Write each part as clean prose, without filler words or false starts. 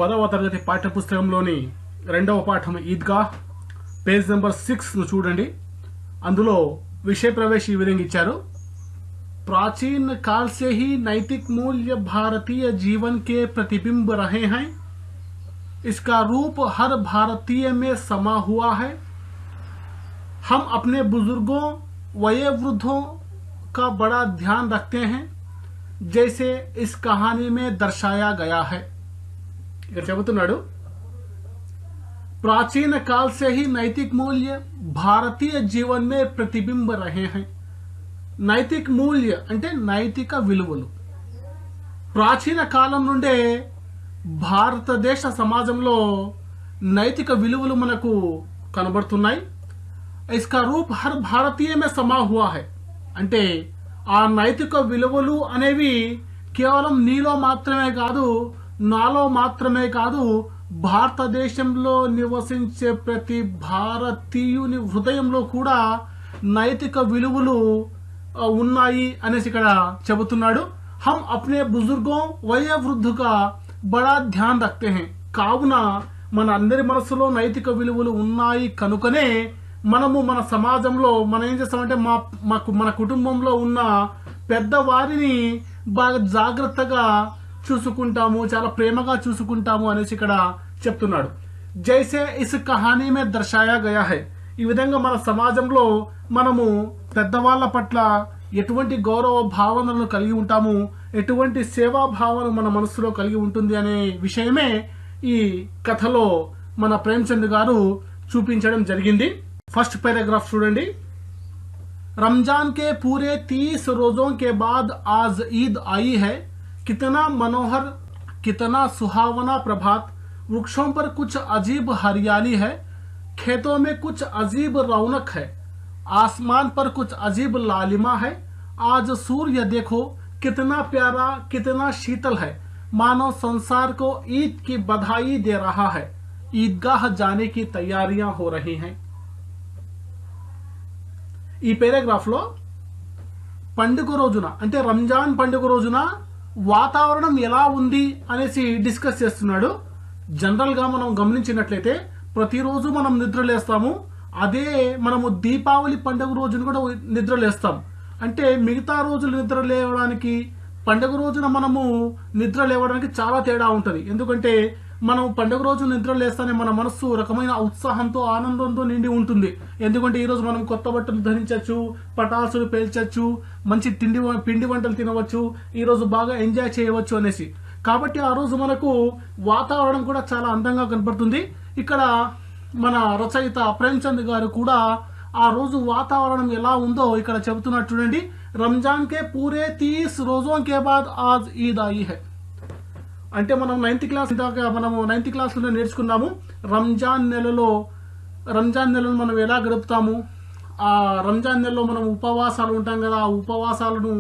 10వ తరగతి పాఠ్యపుస్తకంలోని రెండవ పాఠం ఈద్గా పేజ్ నెంబర్ 6 చూడండి. అందులో विषय प्रवेश ఈ విధంగా ఇచ్చారు. प्राचीन काल से ही नैतिक मूल्य भारतीय जीवन के प्रतिबिंब रहे हैं. इसका रूप हर भारतीय में समा हुआ है. हम अपने बुजुर्गों वयोवृद्धों का बड़ा ध्यान रखते हैं जैसे इस कहानी में दर्शाया गया है. इधर చెబుతున్నాడు, प्राचीन काल से ही नैतिक मूल्य भारतीय जीवन में प्रतिबिंब रहे हैं. నైతిక మూల్య అంటే నైతిక విలువలు ప్రాచీన కాలం నుండే భారతదేశ సమాజంలో నైతిక విలువలు మనకు కనబడుతున్నాయి. ఇస్కా రూప్ హర్ భారతీయ మే సమా హువా హై అంటే ఆ నైతిక విలువలు అనేవి కేవలం నీలో మాత్రమే కాదు, నాలో మాత్రమే కాదు, భారతదేశంలో నివసించే ప్రతి భారతీయుని హృదయంలో కూడా నైతిక విలువలు ఉన్నాయి అనేసి ఇక్కడ చెబుతున్నాడు. హమ్ అప్నే బుజుర్గో వయోవృద్ధుగా బడా ధ్యాన్ రఖతే హై. కావున మన అందరి మనసులో నైతిక విలువలు ఉన్నాయి కనుకనే మనము మన సమాజంలో మనం ఏం చేస్తామంటే మన కుటుంబంలో ఉన్న పెద్దవారిని బాగా జాగ్రత్తగా చూసుకుంటాము, చాలా ప్రేమగా చూసుకుంటాము అనేసి ఇక్కడ చెప్తున్నాడు. జైసే ఇస్ కహానీ మే దర్శాయా గయా హై. ఈ విధంగా మన సమాజంలో మనము పెద్దవాళ్ళ పట్ల ఎటువంటి గౌరవ భావనలను కలిగి ఉంటాము, ఎటువంటి సేవా భావన మన మనసులో కలిగి ఉంటుంది అనే విషయమే ఈ కథలో మన ప్రేమచంద్ గారు చూపించడం జరిగింది. ఫస్ట్ पैराग्राफ చూడండి. रमजान के पूरे 30 रोजों के बाद आज ईद आई है. कितना मनोहर, कितना सुहावना प्रभात. वृक्षों पर कुछ अजीब हरियाली है, खेतों में कुछ अजीब रौनक है, आसमान पर कुछ अजीब लालिमा है. आज सूर्य देखो कितना प्यारा, कितना शीतल है, मानो संसार को ईद की बधाई दे रहा है. ईदगाह जाने की तैयारियां हो रही हैं. ఈ పేరాగ్రాఫ్ లో పండుగ రోజున అంటే రంజాన్ పండుగ రోజున వాతావరణం ఎలా ఉంది అనేసి డిస్కస్ చేస్తున్నాడు. జనరల్ గా మనం గమనించినట్లయితే ప్రతిరోజు మనం నిద్రలేస్తాము, అదే మనము దీపావళి పండుగ రోజున కూడా నిద్రలేస్తాం. అంటే మిగతా రోజులు నిద్ర లేవడానికి పండుగ రోజున మనము నిద్ర లేవడానికి చాలా తేడా ఉంటుంది. ఎందుకంటే మనం పండుగ రోజు నిద్ర లేస్తానే మన మనస్సు రకమైన ఉత్సాహంతో ఆనందంతో నిండి ఉంటుంది. ఎందుకంటే ఈరోజు మనం కొత్త బట్టలు ధరించవచ్చు, పటాసులు పేల్చచ్చు, మంచి పిండి వంటలు తినవచ్చు, ఈరోజు బాగా ఎంజాయ్ చేయవచ్చు అనేసి. కాబట్టి ఆ రోజు మనకు వాతావరణం కూడా చాలా అందంగా కనపడుతుంది. ఇక్కడ మన రచయిత ప్రేమచంద్ గారు కూడా ఆ రోజు వాతావరణం ఎలా ఉందో ఇక్కడ చెబుతున్నట్టు చూడండి. రంజాన్ కే పూరే 30 రోజోं के बाद आज ईद आई है. అంటే మనం 9th క్లాస్ దాకా మనము 9th క్లాస్లో నేర్చుకున్నాము. రంజాన్ నెలలో మనం ఎలా గడుపుతాము, ఆ రంజాన్ నెలలో మనం ఉపవాసాలు ఉంటాం కదా, ఆ ఉపవాసాలను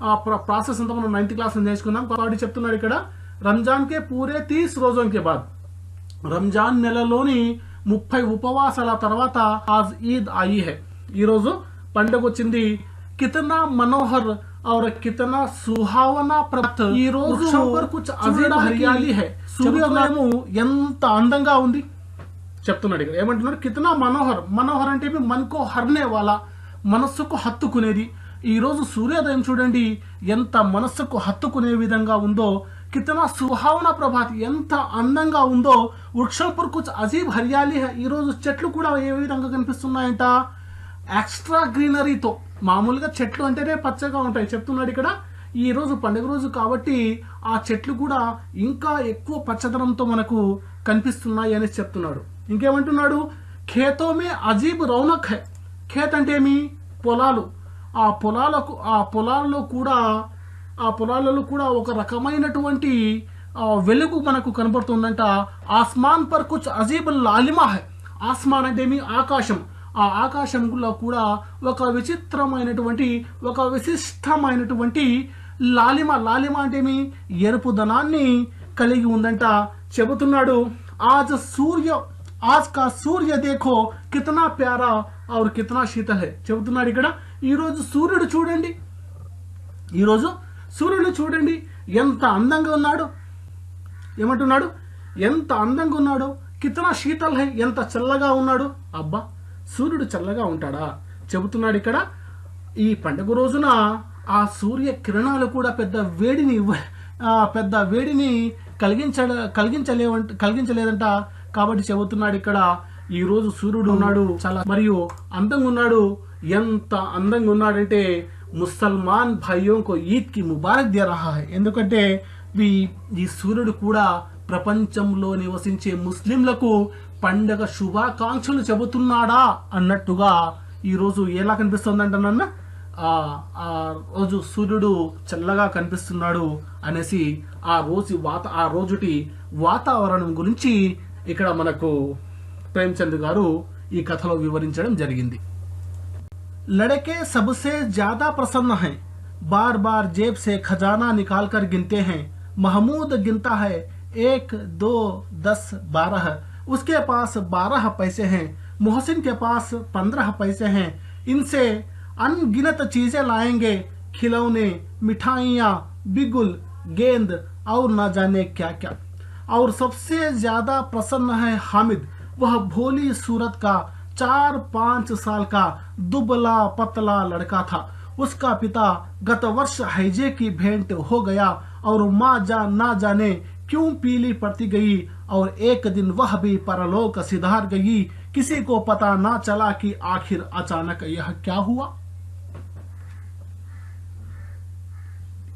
ఆ ప్రాసెస్ అంతా మనం 9th క్లాస్లో నేర్చుకున్నాం. కాబట్టి చెప్తున్నాడు ఇక్కడ రంజాన్ కే పూరే 30 రోజోं के बाद. రంజాన్ నెలలోని 30 ఉపవాసాల తర్వాత ఆజ్ ఈద్ ఆయి హై, ఈ రోజు పండుగ వచ్చింది. కితనా మనోహర్ और कितना सुहावना प्रभात. ఈ రోజు అజీబ్ హరియాలి హై, సూర్యోదయము ఎంత అందంగా ఉంది చెప్తున్నాడు ఇక్కడ. ఏమంటున్నాడు? కితనా మనోహర్. మనోహర్ అంటే మనకు హర్నే వాలా, మనస్సుకు హత్తుకునేది. ఈ రోజు సూర్యోదయం చూడండి ఎంత మనస్సుకు హత్తుకునే విధంగా ఉందో. కితనా సుహావనా ప్రభాత్, ఎంత అందంగా ఉందో. వృక్షం పర్ కుచ్ అజీబ్ హరియాలి హై. ఈ రోజు చెట్లు కూడా ఏ విధంగా కనిపిస్తున్నాయంట, ఎక్స్ట్రా గ్రీనరీతో. మామూలుగా చెట్లు అంటేనే పచ్చగా ఉంటాయి, చెప్తున్నాడు ఇక్కడ. ఈ రోజు పండుగ రోజు కాబట్టి ఆ చెట్లు కూడా ఇంకా ఎక్కువ పచ్చదనంతో మనకు కనిపిస్తున్నాయి అని చెప్తున్నాడు. ఇంకేమంటున్నాడు? ఖేతోమే అజీబ్ రౌనక్ హై. ఖేత్ అంటే ఏమి? పొలాలు. ఆ పొలాలలో కూడా ఒక రకమైనటువంటి వెలుగు మనకు కనబడుతుందంట. ఆస్మాన్ పర్ కుచ్ అజీబ్ లాలిమా హై. ఆస్మాన్ అంటే ఏమి? ఆకాశం. ఆ ఆకాశంలో కూడా ఒక విచిత్రమైనటువంటి, ఒక విశిష్టమైనటువంటి లాలిమ. లాలిమ అంటే ఏమి? ఎరుపుదనాన్ని కలిగి ఉందంట చెబుతున్నాడు. आज का सूर्य देखो कितना प्यारा और कितना शीतल है. చెబుతున్నాడు ఇక్కడ. ఈరోజు సూర్యుడు చూడండి ఎంత అందంగా ఉన్నాడు. ఏమంటున్నాడు? ఎంత అందంగా ఉన్నాడో, కితనా శీతల్ హై, ఎంత చల్లగా ఉన్నాడు. అబ్బా, సూర్యుడు చల్లగా ఉంటాడా చెబుతున్నాడు ఇక్కడ. ఈ పండుగ రోజున ఆ సూర్య కిరణాలు కూడా పెద్ద వేడిని కలిగించలేదంట. కాబట్టి చెబుతున్నాడు ఇక్కడ, ఈ రోజు సూర్యుడు ఉన్నాడు చాలా మరియు అందంగా ఉన్నాడు. ఎంత అందంగా ఉన్నాడంటే ముసల్మాన్ భాయ్యోంకో ఈద్ కి ముబారక్ దే రహా హై. ఎందుకంటే ఈ సూర్యుడు కూడా ప్రపంచంలో నివసించే ముస్లింలకు పండగ శుభాకాంక్షలు చెబుతున్నాడా అన్నట్టుగా ఈ రోజు ఎలా కనిపిస్తుందంట ఆ రోజు సూర్యుడు చల్లగా కనిపిస్తున్నాడు అనేసి ఆ రోజుటి వాతావరణం గురించి ఇక్కడ మనకు ప్రేమచంద్ గారు ఈ కథలో వివరించడం జరిగింది. लड़के सबसे ज्यादा प्रसन्न हैं, बार बार जेब से खजाना निकाल कर गिनते हैं. महमूद गिनता है 1, 2, 10, 12. उसके पास 12 पैसे हैं. मोहसिन के पास 15 पैसे हैं. इनसे अनगिनत चीजें लाएंगे, खिलौने, मिठाइयाँ, बिगुल, गेंद और न जाने क्या क्या. और सबसे ज्यादा प्रसन्न है हामिद. वह भोली सूरत का 4-5 साल का दुबला पतला लड़का था. उसका पिता गत वर्ष हैजे की भेंट हो गया और माँ ना जाने क्यों पीली पड़ती गई और एक दिन वह भी परलोक सिधार गई. किसी को पता ना चला कि आखिर अचानक यह क्या हुआ.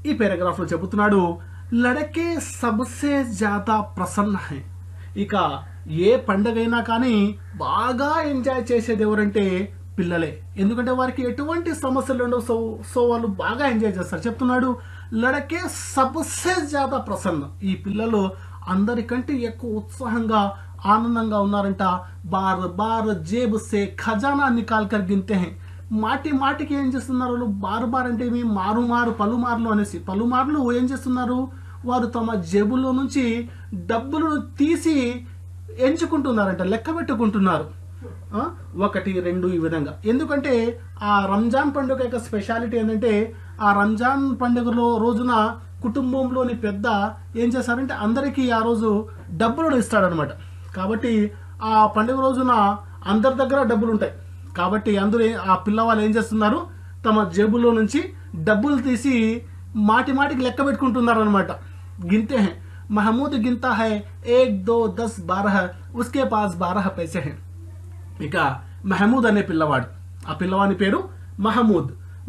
ఈ పారాగ్రాఫ్ లో చెబుతున్నాడు, లడకే సబ్సే జ్యాదా ప్రసన్న హై. ఇక ఏ పండగైనా కానీ బాగా ఎంజాయ్ చేసేది ఎవరంటే పిల్లలే. ఎందుకంటే వారికి ఎటువంటి సమస్యలు ఉండవు. సో వాళ్ళు బాగా ఎంజాయ్ చేస్తారు. చెప్తున్నాడు, లడకే సబ్సే జ్యాదా ప్రసన్న. ఈ పిల్లలు అందరికంటే ఎక్కువ ఉత్సాహంగా ఆనందంగా ఉన్నారంట. బార్ బార్ జేబ్ సే ఖజానా నికాల్ కర్ గిన్తే హై. మాటికి ఏం చేస్తున్నారు వాళ్ళు? బార్ అంటే ఏమి? పలుమార్లు అనేసి. పలుమార్లు ఏం చేస్తున్నారు? వారు తమ జేబులో నుంచి డబ్బులను తీసి ఎంచుకుంటున్నారంట, లెక్క పెట్టుకుంటున్నారు. 1, 2 ఈ విధంగా. ఎందుకంటే ఆ రంజాన్ పండుగ యొక్క స్పెషాలిటీ ఏంటంటే, ఆ రంజాన్ పండుగలో రోజున కుటుంబంలోని పెద్ద ఏం చేస్తారంటే అందరికీ ఆ రోజు డబ్బులను ఇస్తాడనమాట. కాబట్టి ఆ పండుగ రోజున అందరి దగ్గర డబ్బులు ఉంటాయి. కాబట్టి అందరూ ఆ పిల్లవాళ్ళు ఏం చేస్తున్నారు? తమ జేబులో నుంచి డబ్బులు తీసి మాటికి లెక్క పెట్టుకుంటున్నారు అనమాట. గిన్తే హై. महमूद गिनता है 1, 2, 10, 12. उसके पास 12 पैसे हैं. ఇక మహమూద్ అనే పిల్లవాడు, ఆ పిల్లవాడి పేరు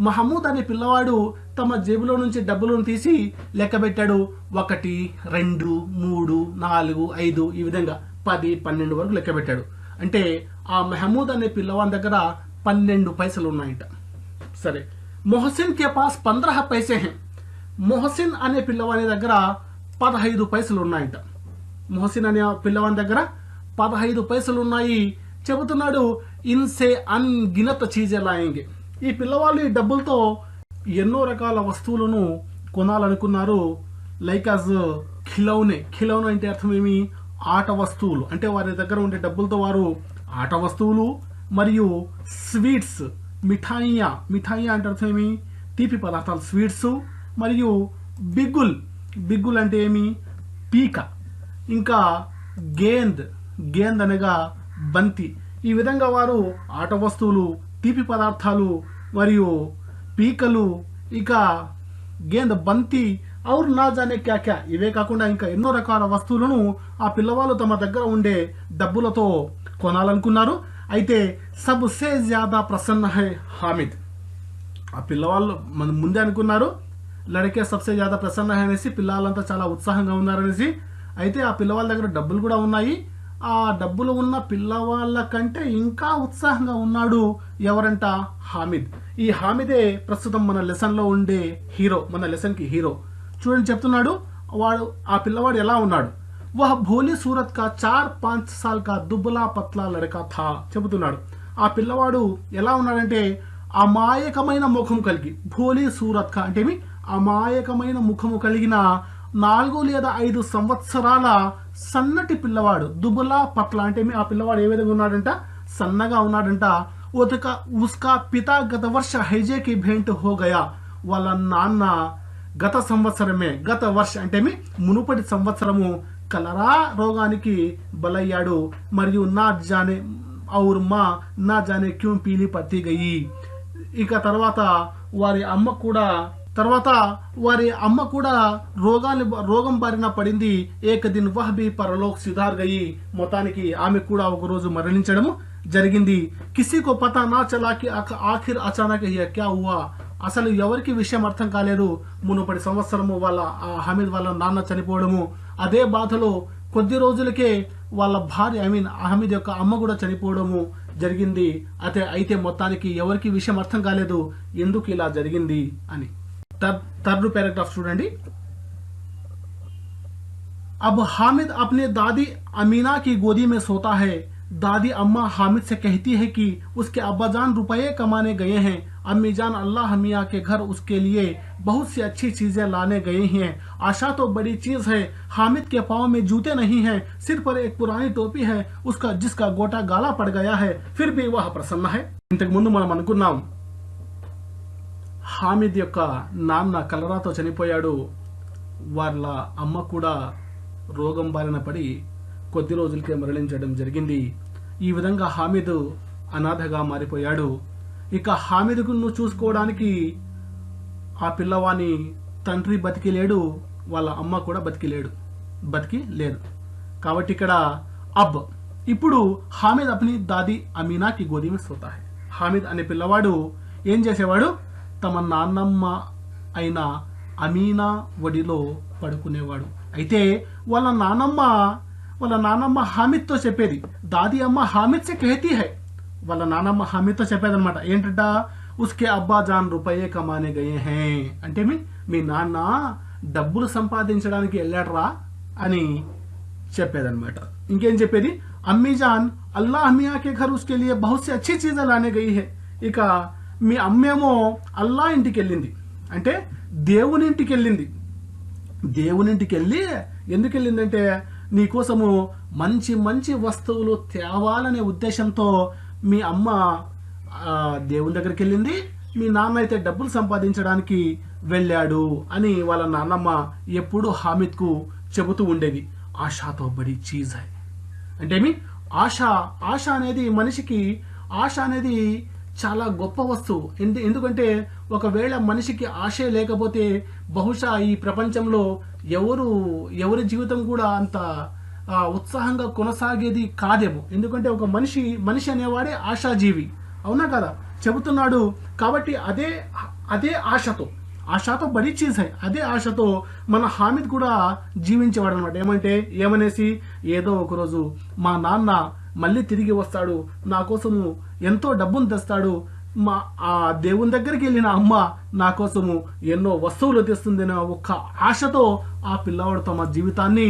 మహమూద్ అనే పిల్లవాడు తమ జేబులో నుంచి డబ్బులను తీసి లెక్క పెట్టాడు. 1, 2, 3, 4, 5 ఈ విధంగా 10, 12 వరకు లెక్క పెట్టాడు. అంటే ఆ మహమూద్ అనే పిల్లవాడి దగ్గర 12 పైసలు ఉన్నాయంట. సరే, మొహసిన్ కే పాస్ 15 పైసే హై. మొహసిన్ అనే పిల్లవాడి దగ్గర 15 పైసలు ఉన్నాయంట. మొహసిన్ అనే పిల్లవాడి దగ్గర 15 పైసలు ఉన్నాయి. చెబుతున్నాడు, ఇన్సే అన్గినత చీజే లాయేంగే. ఈ పిల్లవాళ్ళు ఈ డబ్బులతో ఎన్నో రకాల వస్తువులను కొనాలనుకున్నారు. లైక్ అస్ ఖిలౌనే అంటే అర్థం ఏమి? ఆట వస్తువులు. అంటే వారి దగ్గర ఉండే డబ్బులతో వారు ఆట వస్తువులు మరియు స్వీట్స్, మిఠాయియా అంటే అర్థం ఏమి? తీపి పదార్థాలు, స్వీట్స్ మరియు బిగ్గుల్ అంటే ఏమి? పీక. ఇంకా గేంద్ అనగా బంతి. ఈ విధంగా వారు ఆట వస్తువులు, తీపి పదార్థాలు మరియు పీకలు, ఇక గేంద్, బంతి ఔర్ నా జానే క్యా క్యా, ఇవే కాకుండా ఇంకా ఎన్నో రకాల వస్తువులను ఆ పిల్లవాళ్ళు తమ దగ్గర ఉండే డబ్బులతో కొనాలనుకున్నారు. అయితే సబ్సే జ్యాదా ప్రసన్న హై హామిద్. ఆ పిల్లవాళ్ళు మనం ముందే అనుకున్నారు, లడకే సబ్సే జ్యాదా ప్రసన్న హై అనేసి. పిల్లలంతా చాలా ఉత్సాహంగా ఉన్నారనేసి. అయితే ఆ పిల్లవాళ్ళ దగ్గర డబ్బులు కూడా ఉన్నాయి. ఆ డబ్బులు ఉన్న పిల్లవాళ్ళ కంటే ఇంకా ఉత్సాహంగా ఉన్నాడు ఎవరంట? హామిద్. ఈ హామిదే ప్రస్తుతం మన లెసన్ లో ఉండే హీరో, మన లెసన్ కి హీరో. చూడండి, చెప్తున్నాడు వాడు, ఆ పిల్లవాడు ఎలా ఉన్నాడు? వహ భోలీ సూరత్ కా 4-5 సాల్ కా దుబ్లా పత్లా లడకా థా. చెబుతున్నాడు ఆ పిల్లవాడు ఎలా ఉన్నాడంటే అమాయకమైన ముఖం కలిగి. భోలీ సూరత్ కా అంటే అమాయకమైన ముఖము కలిగిన 4 లేదా 5 సంవత్సరాల సన్నటి పిల్లవాడు. దుబలా పట్ల అంటే ఆ పిల్లవాడు ఏ విధంగా ఉన్నాడంట? సన్నగా ఉన్నాడంట. ఉస్కా పితా గత వర్ష హైజేకి భేంట్ హో గయా. వాళ్ళ నాన్న గత వర్ష అంటే మునుపటి సంవత్సరము కలరా రోగానికి బలయ్యాడు మరియు నా జానే ఔర్ మా నా జానే క్యూం పీలి పత్తి గయి. ఇక తర్వాత వారి అమ్మ కూడా రోగం బారిన పడింది. ఏక దిన్ వహ్ బి పరలోక్ సిధార్ గయి. మొత్తానికి ఆమె కూడా ఒక రోజు మరణించడము జరిగింది. కిసీకో పతా నా చలా కి ఆఖిర్ అచానక్ యహ్ క్యా హువా. అసలు ఎవరికి విషయం అర్థం కాలేదు. మునుపటి సంవత్సరము వాళ్ళ హమీద్ వాళ్ళ నాన్న చనిపోవడము, అదే బాధలో కొద్ది రోజులకే వాళ్ళ భార్య అహమద్ యొక్క అమ్మ కూడా చనిపోవడము జరిగింది. అయితే మొత్తానికి ఎవరికి విషయం అర్థం కాలేదు ఎందుకు ఇలా జరిగింది అని. థర్డ్ पैराग्राफ చూడండి. अब हामिद अपने दादी अमीना की गोदी में सोता है. दादी अम्मा हामिद से कहती है कि उसके अब्बाजान रुपये कमाने गए हैं. अम्मी जान अल्लाह मियाँ के घर उसके लिए बहुत सी अच्छी चीजें लाने गए हैं. आशा तो बड़ी चीज है. हामिद के पाँव में जूते नहीं हैं, सिर पर एक पुरानी टोपी है जिसका गोटा गाला पड़ गया है, फिर भी वह प्रसन्न है. ఇంతకు ముందు మనం అనుకున్నాం హామిద్ యొక్క నాన్న కలరాతో చనిపోయాడు. వాళ్ళ అమ్మ కూడా రోగం బారిన పడి కొద్ది రోజులకే మరణించడం జరిగింది. ఈ విధంగా హామిద్ అనాథగా మారిపోయాడు. ఇక హామిద్ను చూసుకోవడానికి ఆ పిల్లవాని తండ్రి బతికి లేడు, వాళ్ళ అమ్మ కూడా బతికి లేదు. కాబట్టి ఇక్కడ ఇప్పుడు హామిద్ అప్ని దాది అమీనాకి గోదీ మే సోతా హై. హామిద్ అనే పిల్లవాడు ఏం చేసేవాడు, తమ నాన్నమ్మ అయిన అమీనా ఒడిలో పడుకునేవాడు. అయితే వాళ్ళ నానమ్మ హామిద్తో చెప్పేది, దాది అమ్మ హామిద్ సే कहती है. వాళ్ళ నానమ్మ హామిద్తో చెప్పేదన్నమాట. ఏంటంట, ఉస్కే అబ్బా జాన్ రూపాయే కమానే గయే హే. అంటే మీ నాన్న డబ్బులు సంపాదించడానికి వెళ్ళాడరా అని చెప్పేదన్నమాట. ఇంకేం చెప్పేది, అమ్మీ జాన్ అల్లాహ్ మియా కే ఘర్ ఉస్కే లియే బహుత్ సి అచ్చి చీజే లానే గయి హే. ఇక మీ అమ్మేమో అల్లా ఇంటికి వెళ్ళింది, అంటే దేవుని ఇంటికి వెళ్ళింది. ఎందుకు వెళ్ళిందంటే నీకోసము మంచి మంచి వస్తువులు తేవాలనే ఉద్దేశంతో మీ అమ్మ దేవుని దగ్గరికి వెళ్ళింది, మీ నాన్న అయితే డబ్బులు సంపాదించడానికి వెళ్ళాడు అని వాళ్ళ నాన్నమ్మ ఎప్పుడు హామిద్కు చెబుతూ ఉండేది. ఆశాతో బడి చీజ్ హై. అంటే ఆశ అనేది మనిషికి చాలా గొప్ప వస్తువు. ఎందుకంటే ఒకవేళ మనిషికి ఆశే లేకపోతే బహుశా ఈ ప్రపంచంలో ఎవరి జీవితం కూడా అంత ఉత్సాహంగా కొనసాగేది కాదేమో. ఎందుకంటే ఒక మనిషి అనేవాడే ఆశాజీవి, అవునా కదా చెబుతున్నాడు. కాబట్టి అదే ఆశతో బడి చీజ్ హై. అదే ఆశతో మన హామిద్ కూడా జీవించేవాడు అనమాట. ఏమనేసి ఏదో ఒకరోజు మా నాన్న మళ్ళీ తిరిగి వస్తాడు, నా కోసము ఎంతో డబ్బును తెస్తాడు, ఆ దేవుని దగ్గరికి వెళ్ళిన అమ్మ నా కోసము ఎన్నో వస్తువులు తెస్తుందనే ఒక్క ఆశతో ఆ పిల్లవాడు తమ జీవితాన్ని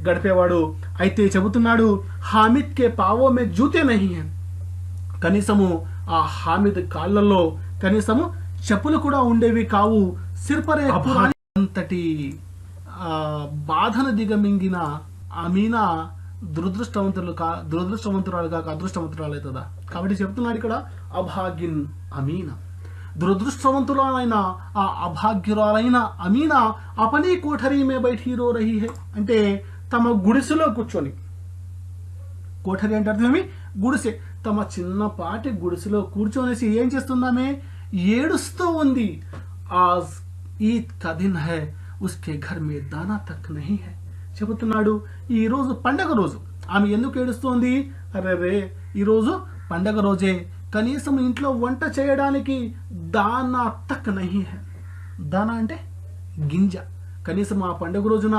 గడిపేవాడు. అయితే చెబుతున్నాడు, హామిద్ కే పావో మే జూతే నహీ హై. కనీసము ఆ హామిద్ కాళ్ళల్లో కనీసము చెప్పులు కూడా ఉండేవి కావు. సిర్పరే అంతటి బాధను దిగమింగిన అమీనా దురదృష్టవంతురాలు కాక అదృష్టవంతురాలు అవుతుందా. కాబట్టి చెప్తున్నాడు ఇక్కడ అభాగ్యన్ అమీనా. దురదృష్టవంతురాలైన ఆ అభాగ్యురాలైన అమీనా అపనీ కోఠరీ మే బైఠీ రో రహీ హై. అంటే తమ గుడిసెలో కూర్చొని, కోఠరి అంటే అర్థమేమి, గుడిసె, తమ చిన్నపాటి గుడిసెలో కూర్చొనేసి ఏం చేస్తుందామే, ఏడుస్తూ ఉంది. ఆజ్ ఈద్ కా దిన్ హై ఉస్కే ఘర్ మే దానా తక్ నహీ హై. చెబుతున్నాడు ఈ రోజు పండగ రోజు. ఆమె ఎందుకు ఏడుస్తోంది, అరే ఈరోజు పండగ రోజే, కనీసం ఇంట్లో వంట చేయడానికి దానా తక్ నహీ హై. దానా అంటే గింజ. కనీసం ఆ పండగ రోజున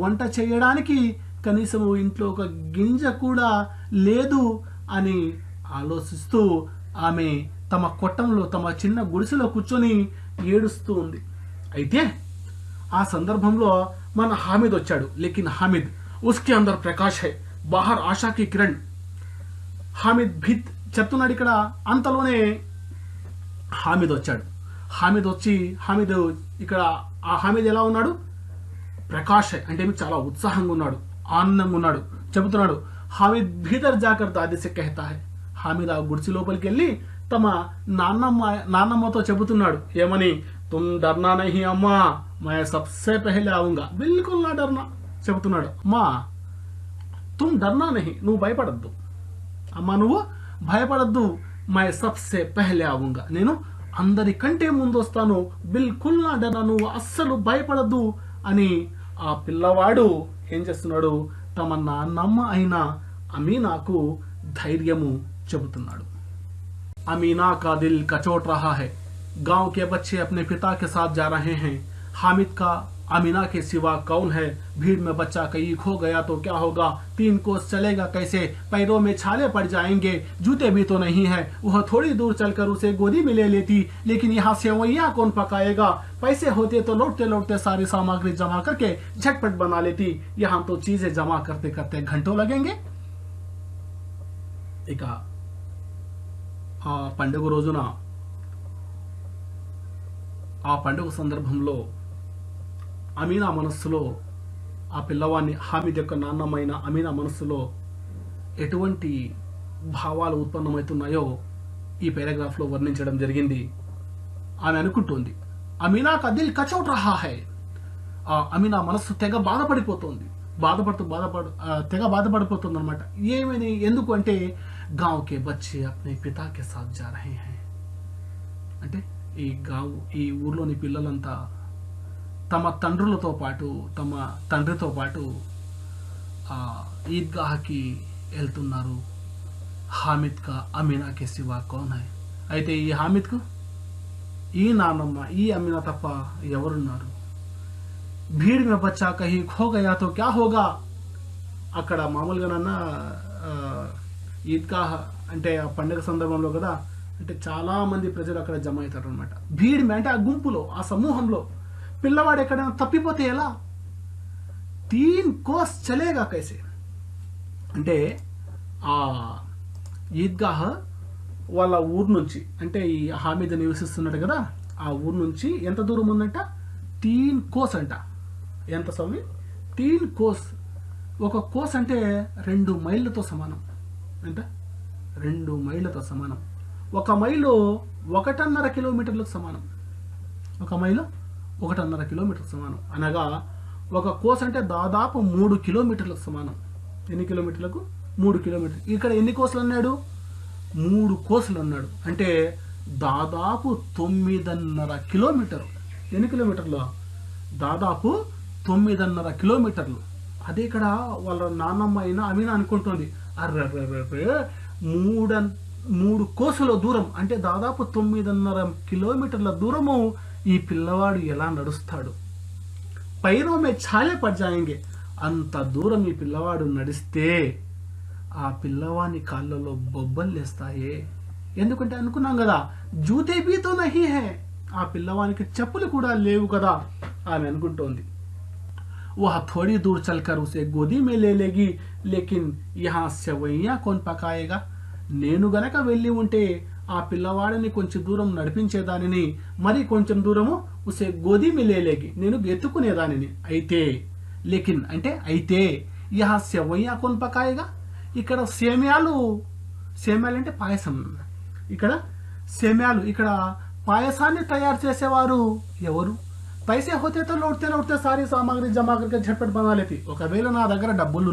వంట చేయడానికి కనీసం ఇంట్లో ఒక గింజ కూడా లేదు అని ఆలోచిస్తూ ఆమె తమ కొట్టంలో తమ చిన్న గుడిసెలో కూర్చొని ఏడుస్తూ ఉంది. అయితే ఆ సందర్భంలో మన హామిద్ వచ్చాడు. లేకిన్ హామిద్ ఉస్కే అందర్ ప్రకాష్ హై బాహర్ ఆశాకి కిరణ్. హామిద్ భిత్ చెప్తున్నాడు ఇక్కడ. అంతలోనే హామిద్ వచ్చాడు. హామిద్ ఇక్కడ ఆ హామిద్ ఎలా ఉన్నాడు, ప్రకాష్ హై అంటే చాలా ఉత్సాహంగా ఉన్నాడు, ఆనందంగా ఉన్నాడు. చెబుతున్నాడు, హామిద్ భీతర్ జాకర్ దాది సే కహతా హై. హామిద్ ఆ గుడిసి లోపలికి వెళ్ళి తమ నాన్నమ్మతో చెబుతున్నాడు. ఏమని, తుమ్ డర్నా నహీ అమ్మా, मैं सबसे पहले आऊंगा, बिल्कुल ना डरना. చెబుతున్నాడు, అమ్మా तुम डरना नहीं, నువ్వు భయపడద్దు అమ్మా, నువ్వు భయపడద్దు, మై సబ్సే పెహలే ఆవుంగా, నేను అందరికంటే ముందు వస్తాను, బిల్కుల్ నా డర్నా, నువ్వు అస్సలు భయపడద్దు అని ఆ పిల్లవాడు ఏం చేస్తున్నాడు, తమ నాన్నమ్మ అయిన అమీనాకు ధైర్యము చెబుతున్నాడు. अमीना का दिल कचोट रहा है, गांव के बच्चे अपने पिता के साथ जा रहे हैं, हामिद का अमीना के सिवा कौन है, भीड़ में बच्चा कहीं खो गया तो क्या होगा, 3 कोस चलेगा कैसे, पैरों में छाले पड़ जाएंगे, जूते भी तो नहीं है, वह थोड़ी दूर चलकर उसे गोदी में ले लेती, लेकिन यहाँ सेवैयां कौन पकाएगा, पैसे होते तो लौटते लौटते सारी सामग्री जमा करके झटपट बना लेती, यहाँ तो चीजें जमा करते करते घंटों लगेंगे. इक ఆ పండుగ రోజున, ఆ పండుగ సందర్భంలో అమీనా మనస్సులో, ఆ పిల్లవాడిని హామిద్ యొక్క నాన్నమైన అమీనా మనస్సులో ఎటువంటి భావాలు ఉత్పన్నమవుతున్నాయో ఈ పారాగ్రాఫ్లో వర్ణించడం జరిగింది. ఆమె అనుకుంటోంది, అమీనా కా దిల్ కచోట్ రహా హై, ఆ అమీనా మనస్సు తెగ బాధపడిపోతుంది, తెగ బాధపడిపోతుంది అనమాట. ఏమని, ఎందుకు అంటే गांव के बच्चे अपने पिता के साथ जा रहे हैं అంటే ఈ ఊర్లోని పిల్లలంతా తమ తండ్రులతో పాటు, తమ తండ్రితో పాటు ఈద్గాహకి వెళ్తున్నారు. హామిద్ కా అమీనా కే సివా కౌన్ హై, అయితే ఈ హామిద్కు ఈ నాన్నమ్మ, ఈ అమీనా తప్ప ఎవరున్నారు. భీడ్ మే బచ్చా కహీ ఖో గయా తో క్యా హోగా, అక్కడ మామూలుగానన్నా ఈద్గాహ్ అంటే ఆ పండుగ సందర్భంలో కదా, అంటే చాలా మంది ప్రజలు అక్కడ జమ అవుతారు అనమాట. భీడ్ అంటే ఆ గుంపులో, ఆ సమూహంలో పిల్లవాడు ఎక్కడైనా తప్పిపోతే ఎలా, 3 కోస్ చలేగా కైసే, అంటే ఆ ఈద్గాహ్ వాళ్ళ ఊరు నుంచి, అంటే ఈ హామీద్ నివసిస్తున్నాడు కదా, ఆ ఊరు నుంచి ఎంత దూరం ఉందంట, 3 కోస్ అంట. ఎంత స్వామి, 3 కోస్. ఒక కోస్ అంటే 2 మైళ్ళతో సమానం. ఎంత, 2 మైళ్ళతో సమానం. 1 మైలు 1.5 కిలోమీటర్లకు సమానం. 1 మైలు 1.5 కిలోమీటర్లకు సమానం. అనగా ఒక కోస్ అంటే దాదాపు 3 కిలోమీటర్లకు సమానం. ఎన్ని కిలోమీటర్లకు, 3 కిలోమీటర్లు. ఇక్కడ ఎన్ని కోసులు అన్నాడు, 3 కోసులు అన్నాడు. అంటే దాదాపు 9.5 కిలోమీటర్లు. ఎన్ని కిలోమీటర్లు, దాదాపు 9.5 కిలోమీటర్లు. అదే ఇక్కడ వాళ్ళ నాన్నమ్మ అయిన అమీనా అనుకుంటుంది, అర్రర్రర్రే 3 కోసుల దూరం అంటే దాదాపు 9.5 కిలోమీటర్ల దూరము ఈ పిల్లవాడు ఎలా నడుస్తాడు. పైరో మే ఛాలే పడ్ జాయేంగే, అంత దూరం ఈ పిల్లవాడు నడిస్తే ఆ పిల్లవాని కాళ్ళలో బొబ్బలు లేస్తాయే. ఎందుకంటే అనుకున్నాం కదా, జూతే బీతో నహీ హే, ఆ పిల్లవానికి చెప్పులు కూడా లేవు కదా. ఆమె అనుకుంటోంది, वह थोड़ी दूर चलकर उसे गोदी में ले लेगी, लेकिन यहाँ सेवैयां कौन पकाएगा, నేను గనక వెళ్ళి ఉంటే ఆ పిల్లవాడిని కొంచెం దూరం నడిపించేదానిని, మరి కొంచెం దూరము ఉసే గోదీ మే లే లేగి, నేను ఎత్తుకునేదానిని. అయితే లేకిన్ అంటే అయితే, యహా సెవయ్యా కొన్ పకాయేగా, ఇక్కడ సేమ్యాలు అంటే పాయసం, ఇక్కడ సేమ్యాలు, ఇక్కడ పాయసాన్ని తయారు చేసేవారు ఎవరు. पैसे होते तो लौटते लौटते सारी सामग्री जमा करके झटपट बना लेती. ఒకవేళ నా దగ్గర డబ్బులు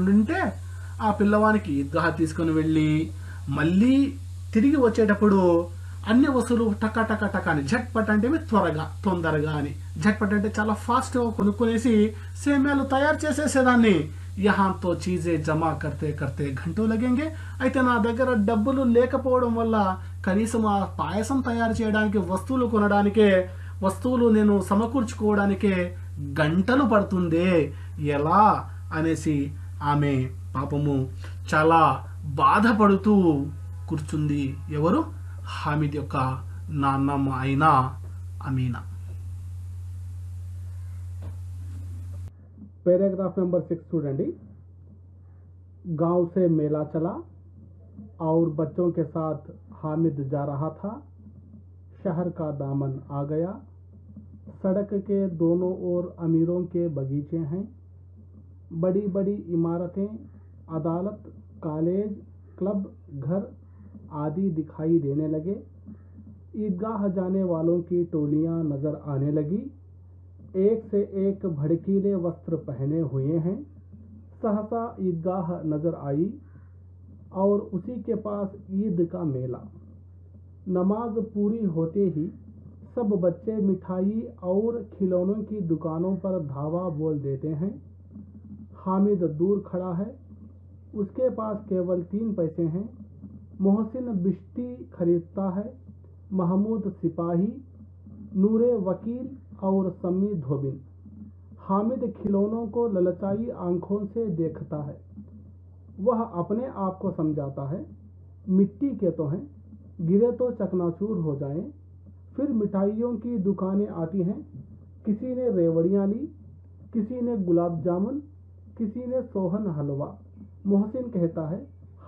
ఉండింటే ఆ పిల్లవానికి ఈద్గాహ్ తీసుకుని వెళ్ళి మళ్ళీ తిరిగి వచ్చేటప్పుడు అన్ని వస్తువులు టక టక టక అని, झटपट అంటే త్వరగా, తొందరగా అని, झटपट అంటే చాలా ఫాస్ట్ గా కొనుక్కునేసి సేమ్యాలు తయారు చేసేసేదాన్ని. यहाँ तो चीजें जमा करते करते घंटों लगेंगे, అయితే నా దగ్గర డబ్బులు లేకపోవడం వల్ల కనీసం ఆ పాయసం తయారు చేయడానికి, వస్తువులు కొనడానికే, వస్తువులు నేను సమకూర్చుకోవడానికే గంటలు పడుతుందే, ఎలా అనేసి ఆమె పాపము చాలా బాధపడుతూ కూర్చుంది. ఎవరు, హామిద్ యొక్క నాన్నమ్మ అయిన అమీనా. पैराग्राफ नंबर 6 చూడండి. गांव से मेला चला और बच्चों के साथ हामिद जा रहा था. शहर का दामन आ गया. सड़क के दोनों ओर अमीरों के बगीचे हैं. बड़ी बड़ी इमारतें, अदालत, कॉलेज, क्लब, घर आदि दिखाई देने लगे. ईदगाह जाने वालों की टोलियां नजर आने लगी. एक से एक भड़कीले वस्त्र पहने हुए हैं। सहसा ईदगाह नजर आई और उसी के पास ईद का मेला। नमाज पूरी होते ही सब बच्चे मिठाई और खिलौनों की दुकानों पर धावा बोल देते हैं। हामिद दूर खड़ा है, उसके पास केवल 3 पैसे हैं। मोहसिन बिश्ती खरीदता है, महमूद सिपाही, नूरे वकील और सम्मी धोबिन। हामिद खिलौनों को ललचाई आंखों से देखता है। वह अपने आप को समझाता है, मिट्टी के तो हैं, गिरे तो चकनाचूर हो जाएं। फिर मिठाइयों की दुकानें आती हैं। किसी ने रेवड़ियाँ ली, किसी ने गुलाब जामुन, किसी ने सोहन हलवा। मोहसिन कहता है,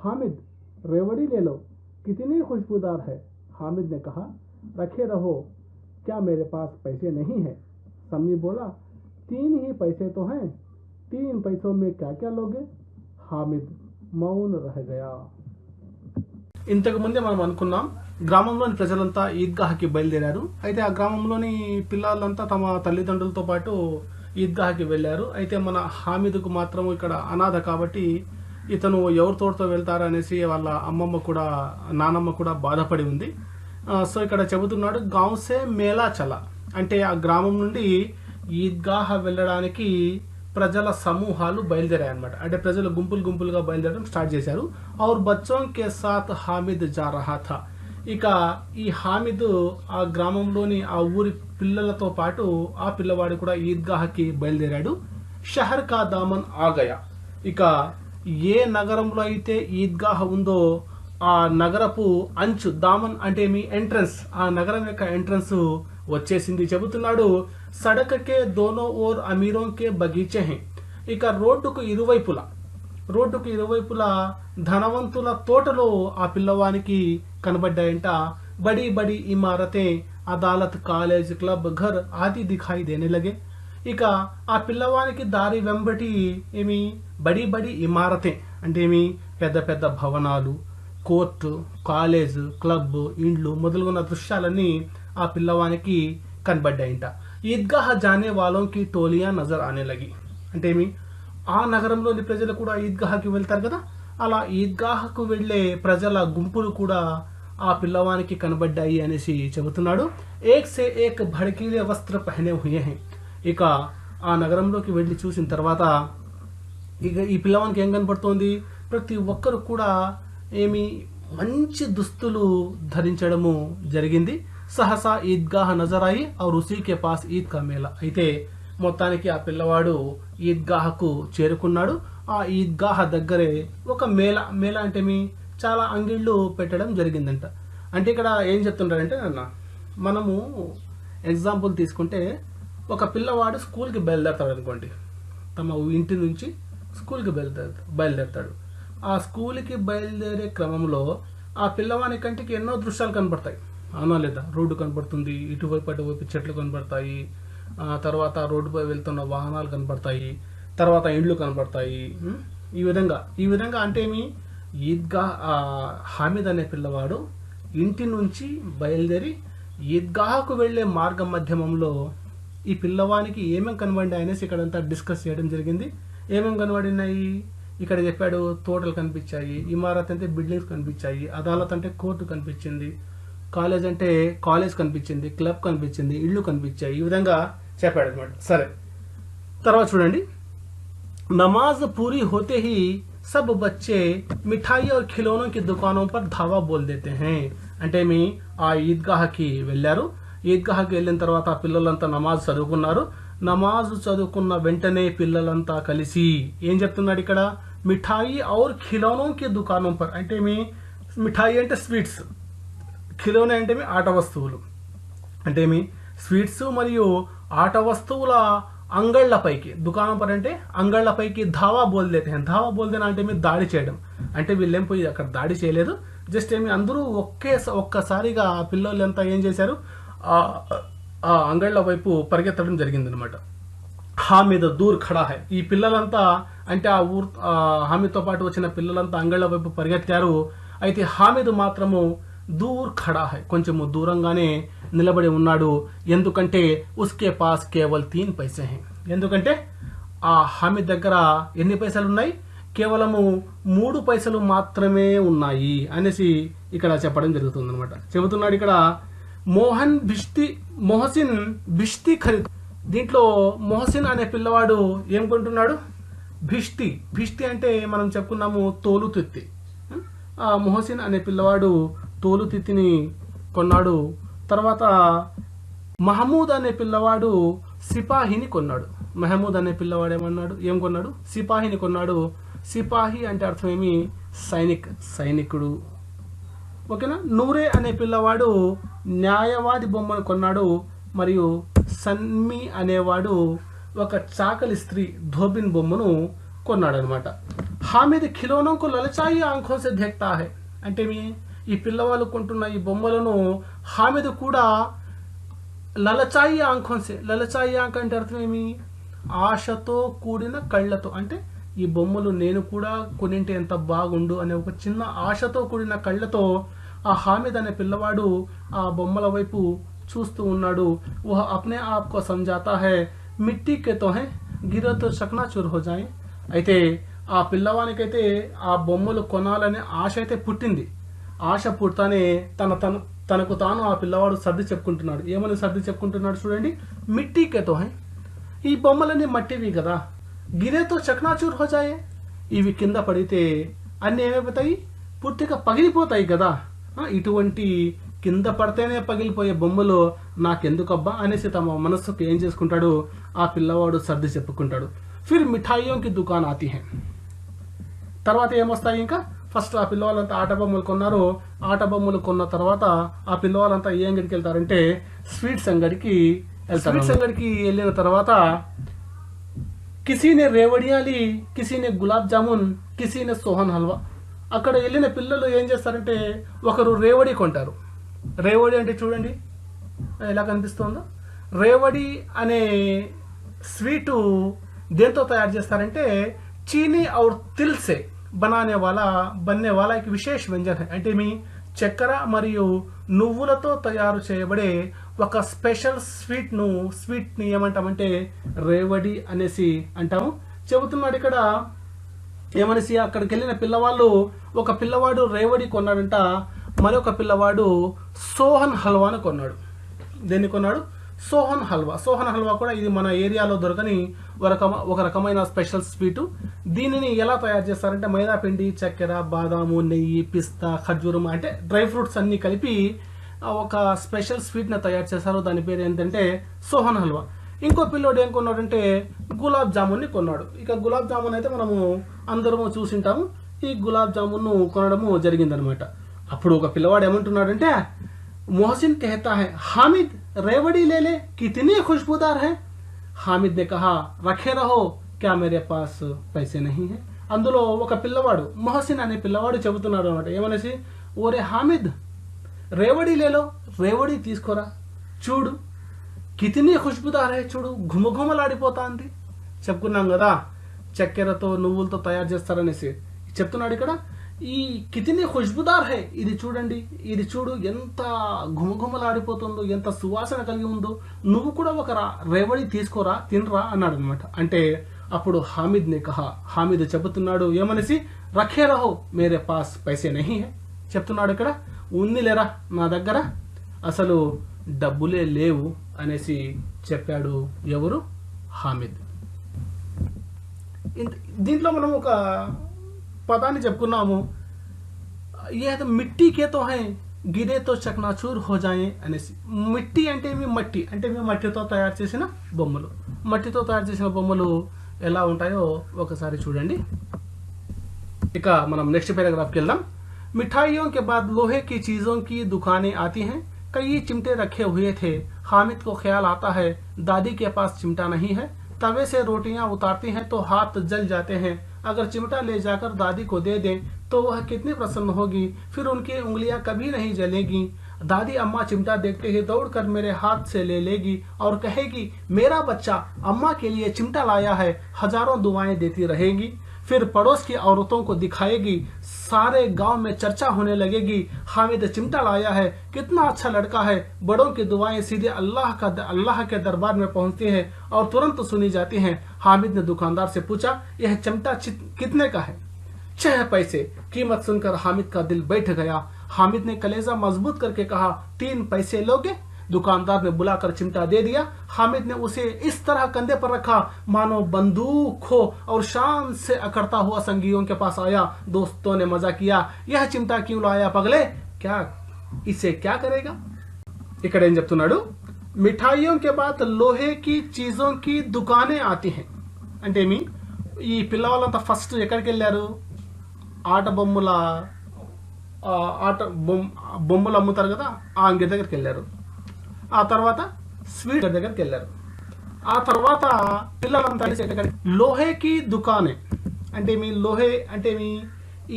हामिद रेवड़ी ले लो, कितनी खुशबूदार है। हामिद ने कहा, रखे रहो, क्या मेरे पास पैसे नहीं हैं? सम्मी बोला, 3 ही पैसे तो हैं, 3 पैसों में क्या क्या लोगे? हामिद మౌన్ రహ గయా. ఇంతకు ముందే మనం అనుకున్నాం, గ్రామంలోని ప్రజలంతా ఈద్గాహకి బయలుదేరారు. అయితే ఆ గ్రామంలోని పిల్లలంతా తమ తల్లిదండ్రులతో పాటు ఈద్గాహకి వెళ్ళారు. అయితే మన హామిద్కు మాత్రం ఇక్కడ అనాథ కాబట్టి ఇతను ఎవరితోటితో వెళ్తారు అనేసి వాళ్ళ అమ్మమ్మ కూడా నానమ్మ కూడా బాధపడి ఉంది. సో ఇక్కడ చెబుతున్నాడు, గాంసే మేళా చల, అంటే ఆ గ్రామం నుండి ఈద్గాహ వెళ్ళడానికి ప్రజల సమూహాలు బయలుదేరాయి అన్నమాట. అంటే ప్రజలు గుంపులు గుంపులుగా బయలుదేరడం స్టార్ట్ చేశారు. ఔర్ బచ్చోం కే సాత్ హామిద్ జా రహా థా. ఇక ఈ హామిద్ ఆ గ్రామంలోని ఆ ఊరి పిల్లలతో పాటు ఆ పిల్లవాడు కూడా ఈద్గాహకి బయలుదేరాడు. షహర్ కా దామన్ ఆగయా. ఇక ఏ నగరంలో అయితే ఈద్గాహ్ ఉందో ఆ నగరపు అంచు, దామన్ అంటే మీ ఎంట్రన్స్, ఆ నగరం యొక్క ఎంట్రన్స్ వచ్చేసింది. చెబుతున్నాడు, సడకకే దోనో ఓర్ అమీరోం కే బగీచే హై. ఇక రోడ్డుకు ఇరువైపులా ధనవంతుల తోటలు ఆ పిల్లవానికి కనబడ్డాయంట. బడి బడి ఇమారతే అదాలత్, కాలేజ్, క్లబ్, ఘర్ ఆది దిఖాయి దేనే లగే. ఇక ఆ పిల్లవానికి దారి వెంబటి ఏమి బడి బడి ఇమారతే అంటే ఏమి పెద్ద పెద్ద భవనాలు, కోర్టు, కాలేజ్, క్లబ్, ఇండ్లు మొదలుగున్న దృశ్యాలన్నీ ఆ పిల్లవానికి కనబడ్డాయింట. ఈద్గాహ్ జానే వాళ్ళకి టోలియా నజర్ ఆనే లగి. అంటే ఏమి ఆ నగరంలోని ప్రజలు కూడా ఈద్గాహకి వెళ్తారు కదా, అలా ఈద్గాహకు వెళ్లే ప్రజల గుంపులు కూడా ఆ పిల్లవానికి కనబడ్డాయి అనేసి చెబుతున్నాడు. ఏక్ సే ఏక్ భड़कीले వస్త్ర పహనే హుయే హై. ఇక ఆ నగరంలోకి వెళ్ళి చూసిన తర్వాత ఇక ఈ పిల్లవానికి ఏం కనబడుతోంది, ప్రతి ఒక్కరు కూడా ఏమి మంచి దుస్తులు ధరించడము జరిగింది. సహసా ఈద్గాహ్ నజరాయి ఔర్ ఉసీ కే పాస్ ఈద్ కా మేళా. అయితే మొత్తానికి ఆ పిల్లవాడు ఈద్గాహకు చేరుకున్నాడు. ఆ ఈద్గాహ్ దగ్గరే ఒక మేళా అంటే మీ చాలా అంగిళ్ళు పెట్టడం జరిగిందంట. అంటే ఇక్కడ ఏం చెప్తుంటారంటే మనము ఎగ్జాంపుల్ తీసుకుంటే, ఒక పిల్లవాడు స్కూల్కి బయలుదేరతాడు అనుకోండి, తమ ఇంటి నుంచి స్కూల్కి బయలుదేరతాడు. ఆ స్కూల్కి బయలుదేరే క్రమంలో ఆ పిల్లవాని కంటికి ఎన్నో దృశ్యాలు కనబడతాయి, అవునా లేదా? రోడ్డు కనబడుతుంది, ఇటువైపు అటువైపు చెట్లు కనబడతాయి, తర్వాత రోడ్డుపై వెళ్తున్న వాహనాలు కనబడతాయి, తర్వాత ఇండ్లు కనబడతాయి. ఈ విధంగా అంటే ఏమి, ఈద్గా హామిద్ అనే పిల్లవాడు ఇంటి నుంచి బయలుదేరి ఈద్గాహకు వెళ్లే మార్గ మధ్యమంలో ఈ పిల్లవానికి ఏమేమి కనబడినాయి అనేసి ఇక్కడంతా డిస్కస్ చేయడం జరిగింది. ఏమేమి కనబడినాయి ఇక్కడ చెప్పాడు. తోటలు కనిపించాయి, ఇమారత్ అంటే బిల్డింగ్స్ కనిపించాయి, అదాలత్ అంటే కోర్టు కనిపించింది, కాలేజ్ అంటే కాలేజ్ కనిపించింది, క్లబ్ కనిపించింది, ఇళ్ళు కనిపించాయి. ఈ విధంగా చెప్పాడు అనమాట. సరే, తర్వాత చూడండి, నమాజ్ పూరీ హోతే హీ सब बच्चे मिठाई और खिलौनों की दुकानों पर धावा बोल देते हैं. అంటే మీ ఆ ఈద్గాహకి వెళ్ళారు. ఈద్గాహకి వెళ్ళిన తర్వాత పిల్లలంతా నమాజ్ చదువుకున్నారు. నమాజ్ చదువుకున్న వెంటనే పిల్లలంతా కలిసి ఏం చెప్తున్నాడు ఇక్కడ, మిఠాయి ఔర్ ఖిలౌనోं की दुकानों पर. అంటే మీ మిఠాయి అంటే స్వీట్స్, ఖిలౌనే అంటే మీ ఆట వస్తువులు. అంటే మీ స్వీట్స్ మరియు ఆట వస్తువుల అంగళ్లపైకి, దుకాణం పర్ అంటే అంగళ్లపైకి ధావా బోల్దేతే. ధావా బోల్దేనా అంటే మీరు దాడి చేయడం. అంటే వీళ్ళేం పోయి అక్కడ దాడి చేయలేదు, జస్ట్ ఏమి అందరూ ఒక్కసారిగా పిల్లలంతా ఏం చేశారు, ఆ అంగళ్ల వైపు పరిగెత్తడం జరిగిందనమాట. హామిద్ దూర్ ఖడా హై. ఈ పిల్లలంతా అంటే హామిద్తో పాటు వచ్చిన పిల్లలంతా అంగళ్ల వైపు పరిగెత్తారు. అయితే హామిద్ మాత్రము దూర్ ఖడా హై, కొంచెము దూరంగానే నిలబడి ఉన్నాడు. ఎందుకంటే ఉస్కే పాస్ కేవల్ 3 పైసే హై, ఎందుకంటే ఆ హామిద్ దగ్గర ఎన్ని పైసలు ఉన్నాయి, కేవలము 3 పైసలు మాత్రమే ఉన్నాయి అనేసి ఇక్కడ చెప్పడం జరుగుతుంది అనమాట. చెబుతున్నాడు ఇక్కడ మొహసిన్ భిష్తి ఖరీద్. దీంట్లో మొహసిన్ అనే పిల్లవాడు ఏం కొంటున్నాడు, భిష్టి అంటే మనం చెప్పుకున్నాము తోలు తిత్తి. ఆ మొహసిన్ అనే పిల్లవాడు తోలు తిత్తిని కొన్నాడు. తర్వాత మహమూద్ అనే పిల్లవాడు సిపాహిని కొన్నాడు. మహమూద్ అనే పిల్లవాడు ఏం కొన్నాడు, సిపాహిని కొన్నాడు. సిపాహి అంటే అర్థం ఏమి, సైనికుడు. ఓకేనా. నూరే అనే పిల్లవాడు న్యాయవాది బొమ్మను కొన్నాడు. మరియు సన్మి అనేవాడు ఒక చాకలి స్త్రీ ధోబిన్ బొమ్మను కొన్నాడు అనమాట. హామిద్ ఖిలోనోకు లలచాయి ఆంఖోం సే దేఖ్తా హై, అంటే ఈ పిల్లవాళ్ళు కొంటున్న ఈ బొమ్మలను హామిద్ కూడా లలచాయి ఆంఖోంసే, లలచాయి ఆంఖ అంటే అర్థం ఏమి, ఆశతో కూడిన కళ్ళతో, అంటే ఈ బొమ్మలు నేను కూడా కొనింటే ఎంత బాగుండు అనే ఒక చిన్న ఆశతో కూడిన కళ్ళతో ఆ హామిద్ అనే పిల్లవాడు ఆ బొమ్మల వైపు చూస్తూ ఉన్నాడు. వహ అప్నే ఆప్ కో సంజాతా హై మిట్టి కే తో హై గిరే తో చకనాచూర్ హో జాయే. అయితే ఆ పిల్లవానికైతే ఆ బొమ్మలు కొనాలనే ఆశ అయితే పుట్టింది. ఆశ పుడతానే తనకు తాను ఆ పిల్లవాడు సర్ది చెప్పుకుంటున్నాడు. ఏమని సర్ది చెప్పుకుంటున్నాడు చూడండి, మిట్టి కే తో హై, ఈ బొమ్మలన్నీ మట్టివి కదా, గిరేతో చకనాచూర్ హో జాయే, ఇవి కింద పడితే అన్ని ఏమైపోతాయి, పూర్తిగా పగిలిపోతాయి కదా. ఇటువంటి కింద పడితేనే పగిలిపోయే బొమ్మలు నాకెందుకబ్బా అనేసి తమ మనస్సుకు ఏం చేసుకుంటాడు, ఆ పిల్లవాడు సర్ది చెప్పుకుంటాడు. ఫిర్ మిఠాయియోంకి దుకాన్ ఆతి హై. తర్వాత ఏమొస్తాయి, ఇంకా ఫస్ట్ ఆ పిల్లవాళ్ళంతా ఆట బొమ్మలు కొన్నారు. ఆట బొమ్మలు కొన్న తర్వాత ఆ పిల్లవాళ్ళంతా ఏ అంగడికి వెళ్తారంటే స్వీట్స్ అంగడికి వెళ్తారు. స్వీట్స్ అంగడికి వెళ్ళిన తర్వాత కిసీనే రేవడియాలి, కిసీనే గులాబ్ జామున్, కిసీనే సోహన్ హల్వా. అక్కడ వెళ్ళిన పిల్లలు ఏం చేస్తారంటే ఒకరు రేవడి కొంటారు. రేవడి అంటే చూడండి ఎలా కనిపిస్తుందో. రేవడి అనే స్వీటు దేంతో తయారు చేస్తారంటే చీనీ ఔర్ తిల్ సే బనానే వాలా एक విశేష వ్యంజన్ హై, అంటే మీ చక్కెర మరియు నువ్వులతో తయారు చేయబడే ఒక స్పెషల్ స్వీట్ని ఏమంటామంటే రేవడి అనేసి అంటాము. చెబుతున్నాడు ఇక్కడ ఏమనేసి, అక్కడికి వెళ్ళిన పిల్లవాళ్ళు, ఒక పిల్లవాడు రేవడి కొన్నాడంట, మరొక పిల్లవాడు సోహన్ హల్వాను కొన్నాడు. దేన్ని కొన్నాడు, సోహన్ హల్వా. సోహన్ హల్వా కూడా ఇది మన ఏరియాలో దొరకని ఒక రకమైన స్పెషల్ స్వీటు. దీనిని ఎలా తయారు చేస్తారంటే మైదా పిండి, చక్కెర, బాదాము, నెయ్యి, పిస్తా, ఖర్జూరం అంటే డ్రై ఫ్రూట్స్ అన్ని కలిపి ఒక స్పెషల్ స్వీట్ని తయారు చేస్తారు. దాని పేరు ఏంటంటే సోహన్ హల్వా. ఇంకో పిల్లోడు ఏం కొన్నాడంటే గులాబ్ జామున్ని కొన్నాడు. ఇక గులాబ్ జామున్ అయితే మనము అందరము చూసింటాము. ఈ గులాబ్ జామున్ను కొనడము జరిగిందనమాట. అప్పుడు ఒక పిల్లవాడు ఏమంటున్నాడంటే मोहसिन कहता है हामिद रेवड़ी ले ले कितनी खुशबूदार है. हामिद ने कहा रखे रहो क्या मेरे पास पैसे नहीं है. అందులో ఒక పిల్లవాడు మొహసిన్ అనే పిల్లవాడు చెబుతున్నాడు అనమాట. ఏమనేసి, ఓరే హామిద్ రేవడి లేలో, రేవడి తీసుకోరా, చూడు కితినీ ఖుష్బుదార్ హై, చూడు ఘుమఘుమలాడిపోతాంది. చెప్పుకున్నాం కదా చక్కెరతో నువ్వులతో తయారు చేస్తారనేసి. చెప్తున్నాడు ఇక్కడ ఈ కితినీ ఖుష్బుదార్ హై, ఇది చూడండి, ఇది చూడు ఎంత ఘుమఘుమలాడిపోతుందో, ఎంత సువాసన కలిగి ఉందో, నువ్వు కూడా ఒక రేవడి తీసుకోరా, తినరా అన్నాడు అనమాట. అంటే అప్పుడు హామిద్ నే కహా, హామిద్ చెబుతున్నాడు ఏమనేసి, రఖే రహో మేరే పాస్ పైసే నహీ హై. చెప్తున్నాడు ఇక్కడ ఉంది లేరా నా దగ్గర, అసలు డబ్బులే లేవు అనేసి చెప్పాడు. ఎవరు, హామిద్. దీంట్లో మనం ఒక పదాన్ని చెప్పుకున్నాము, ఏ మిట్టి కేతో హై గిరేతో చకనాచూర్ హో జాయే అనేసి. మిట్టి అంటే మట్టి, అంటే మట్టితో తయారు చేసిన బొమ్మలు. మట్టితో తయారు చేసిన బొమ్మలు ఎలా ఉంటాయో ఒకసారి చూడండి. ఇక మనం నెక్స్ట్ पैराग्राफ వెళ్దాం. मिठाइयों के बाद लोहे की चीजों की दुकानें आती हैं. कई चिमटे रखे हुए थे. हामिद को ख्याल आता है दादी के पास चिमटा नहीं है. तवे से रोटियां उतारती हैं तो हाथ जल जाते हैं. अगर चिमटा ले जाकर दादी को दे दें तो वह कितनी प्रसन्न होगी, फिर उनकी उंगलियां कभी नहीं जलेगी. दादी अम्मा चिमटा देखते ही दौड़कर मेरे हाथ से ले लेगी और कहेगी मेरा बच्चा अम्मा के लिए चिमटा लाया है, हजारों दुआएं देती रहेगी. फिर पड़ोस की औरतों को दिखाएगी, सारे गांव में चर्चा होने लगेगी, हामिद चिमटा लाया है, कितना अच्छा लड़का है। बड़ों की दुआएं सीधे अल्लाह के दरबार में पहुंचती हैं और तुरंत सुनी जाती हैं। हामिद ने दुकानदार से पूछा, यह चिमटा कितने का है? 6 पैसे। कीमत सुनकर हामिद का दिल बैठ गया। हामिद ने कलेजा मजबूत करके कहा, 3 पैसे लोगे? दुकानदार ने बुलाकर चिमटा दे दिया। हामिद ने उसे इस तरह कंधे पर रखा मानो बंदूक हो और शान से अकड़ता हुआ संगियों के पास आया। दोस्तों ने मजा किया, यह चिमटा क्यों लाया पगले, क्या इसे क्या करेगा? ఇక్కడ ఏం చెప్తున్నాడు, మిఠాయిयों के बाद लोहे की चीजों की दुकानें आती हैं అంటే ఏమి, ఈ పిల్లవాళ్ళంతా ఫస్ట్ ఎక్కడికి వెళ్ళారు? ఆట బొమ్మలు అమ్ముతారు కదా, ఆ అంగడి దగ్గరికి వెళ్ళారు. ఆ తర్వాత స్వీట్ దగ్గరికి వెళ్ళారు. ఆ తర్వాత పిల్లలంతా లోహేకి దుకానే అంటే మీ లోహే అంటే మీ